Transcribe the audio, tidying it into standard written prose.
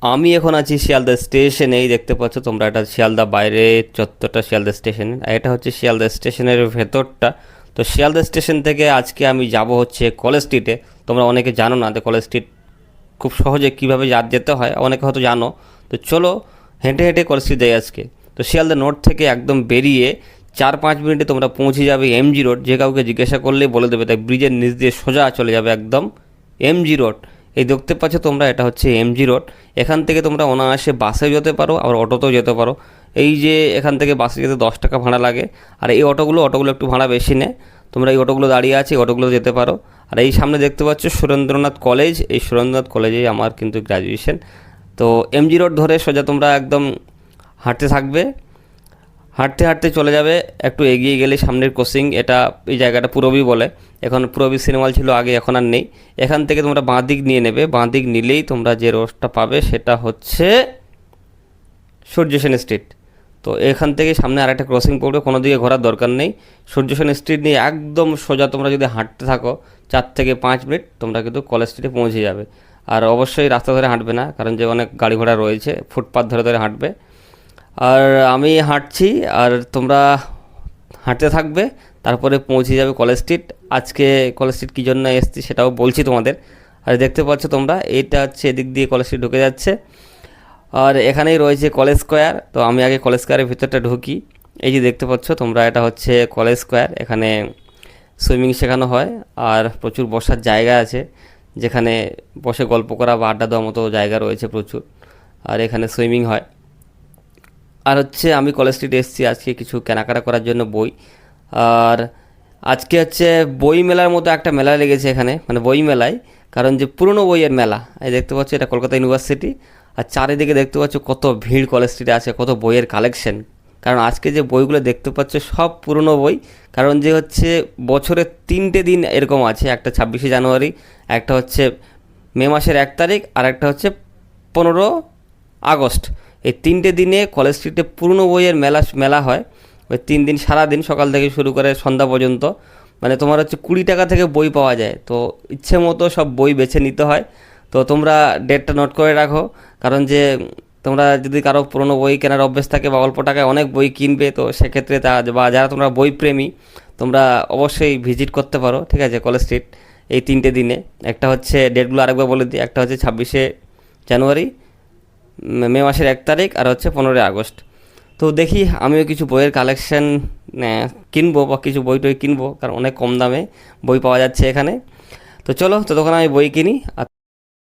আমি এখন আছি শিয়ালদা স্টেশনে। এই দেখতে পাচ্ছ তোমরা, এটা শিয়ালদা বাইরে চত্বরটা শিয়ালদা স্টেশনের, আর এটা হচ্ছে শিয়ালদা স্টেশনের ভেতরটা। তো শিয়ালদা স্টেশন থেকে আজকে আমি যাব হচ্ছে কলেজ স্ট্রিটে। তোমরা অনেকে জানো না যে কলেজ স্ট্রিট খুব সহজে কীভাবে যেতে হয়, অনেকে হয়তো জানো। তো চলো হেঁটে হেঁটে কলেজ স্ট্রিট যাই আজকে। তো শিয়ালদা নোড থেকে একদম বেরিয়ে 4-5 মিনিটে তোমরা পৌঁছে যাবে এমজি রোড। যে কাউকে জিজ্ঞাসা করলেই বলে দেবে, তাই ব্রিজের নিচ দিয়ে সোজা চলে যাবে একদম এমজি রোড। এই দেখতে পাচ্ছ তোমরা, এটা হচ্ছে এমজি রোড। এখান থেকে তোমরা অনায়াসে বাসে যেতে পারো, আবার অটোতেও যেতে পারো। এই যে এখান থেকে বাসে যেতে 10 টাকা ভাড়া লাগে, আর এই অটোগুলো একটু ভাড়া বেশি নেয়। তোমরা এই অটোগুলো দাঁড়িয়ে আছে, এই অটোগুলো যেতে পারো। আর এই সামনে দেখতে পাচ্ছ সুরেন্দ্রনাথ কলেজ, এই সুরেন্দ্রনাথ কলেজেই আমার কিন্তু গ্র্যাজুয়েশন। তো এমজি রোড ধরে সোজা তোমরা একদম হাঁটতে থাকবে, হাঁটতে হাঁটতে চলে যাবে। একটু এগিয়ে গেলে সামনের কোচিং, এটা এই জায়গাটা পূরবী বলে। এখন পূরবী সিনেমা হল ছিল আগে, এখন আর নেই। এখান থেকে তোমরা বাঁ দিক নিয়ে নেবে, বাঁ দিক নিলেই তোমরা যে রোডটা পাবে সেটা হচ্ছে সূর্য সেন স্ট্রিট। তো এখান থেকে সামনে আরেকটা ক্রসিং পড়বে, কোনো দিকে ঘোরার দরকার নেই। সূর্য সেন স্ট্রিট নিয়ে একদম সোজা তোমরা যদি হাঁটতে থাকো 4 থেকে 5 মিনিট তোমরা কিন্তু কলেজ স্ট্রিটে পৌঁছে যাবে। আর অবশ্যই রাস্তা ধরে হাঁটবে না, কারণ যে অনেক গাড়ি ঘোড়া রয়েছে, ফুটপাথ ধরে ধরে হাঁটবে। আর আমি হাঁটছি, আর তোমরা হাঁটতে থাকবে, তারপরে পৌঁছে যাবে কলেজ স্ট্রিট। আজকে কলেজ স্ট্রিট কী জন্য এসেছি সেটাও বলছি তোমাদের। আর দেখতে পাচ্ছ তোমরা, এইটা হচ্ছে এদিক দিয়ে কলেজ স্ট্রিট ঢুকে যাচ্ছে, আর এখানেই রয়েছে কলেজ স্কোয়ার। তো আমি আগে কলেজ স্কোয়ারের ভিতরটা ঢুকি। এই যে দেখতে পাচ্ছ তোমরা, এটা হচ্ছে কলেজ স্কোয়ার। এখানে সুইমিং শেখানো হয়, আর প্রচুর বসার জায়গা আছে, যেখানে বসে গল্প করা বা আড্ডা দেওয়ার মতো জায়গা রয়েছে প্রচুর। আর এখানে সুইমিং হয়। আর হচ্ছে আমি কলেজ স্ট্রিট এসেছি আজকে কিছু কেনাকাটা করার জন্য বই। আর আজকে হচ্ছে বই মেলার মতো একটা মেলা লেগেছে এখানে, মানে বই মেলায়, কারণ যে পুরনো বইয়ের মেলা। এই দেখতে পাচ্ছ এটা কলকাতা ইউনিভার্সিটি। আর চারিদিকে দেখতে পাচ্ছ কত ভিড় কলেজ স্ট্রিটে আছে, কত বইয়ের কালেকশন। কারণ আজকে যে বইগুলো দেখতে পাচ্ছ সব পুরনো বই। কারণ যে হচ্ছে বছরে 3টে দিন এরকম আছে, একটা 26শে জানুয়ারি, একটা হচ্ছে মে মাসের 1 তারিখ, আর একটা হচ্ছে 15 আগস্ট। এই 3টে দিনে কলেজ স্ট্রিটে পুরনো বইয়ের মেলা হয়। ওই 3 দিন সারাদিন সকাল থেকে শুরু করে সন্ধ্যা পর্যন্ত, মানে তোমার হচ্ছে 20 টাকা থেকে বই পাওয়া যায়। তো ইচ্ছে মতো সব বই বেছে নিতে হয়। তো তোমরা ডেটটা নোট করে রাখো, কারণ যে তোমরা যদি কারো পুরনো বই কেনার অভ্যেস থাকে বা অল্প টাকায় অনেক বই কিনবে, তো সেক্ষেত্রে বা যারা তোমরা বই প্রেমী, তোমরা অবশ্যই ভিজিট করতে পারো, ঠিক আছে, কলেজ স্ট্রিট এই 3টে দিনে। একটা হচ্ছে ডেটগুলো আরেকবার বলে দিই, একটা হচ্ছে 26শে জানুয়ারি, মে মাসের 1 তারিখ, আর হচ্ছে 15 আগস্ট। তো দেখি আমিও কিছু বইয়ের কালেকশন কিনবো, বা কিছু বই টই কিনবো, কারণ অনেক কম দামে বই পাওয়া যাচ্ছে এখানে। তো চলো ততক্ষণ আমি বই কিনি। আর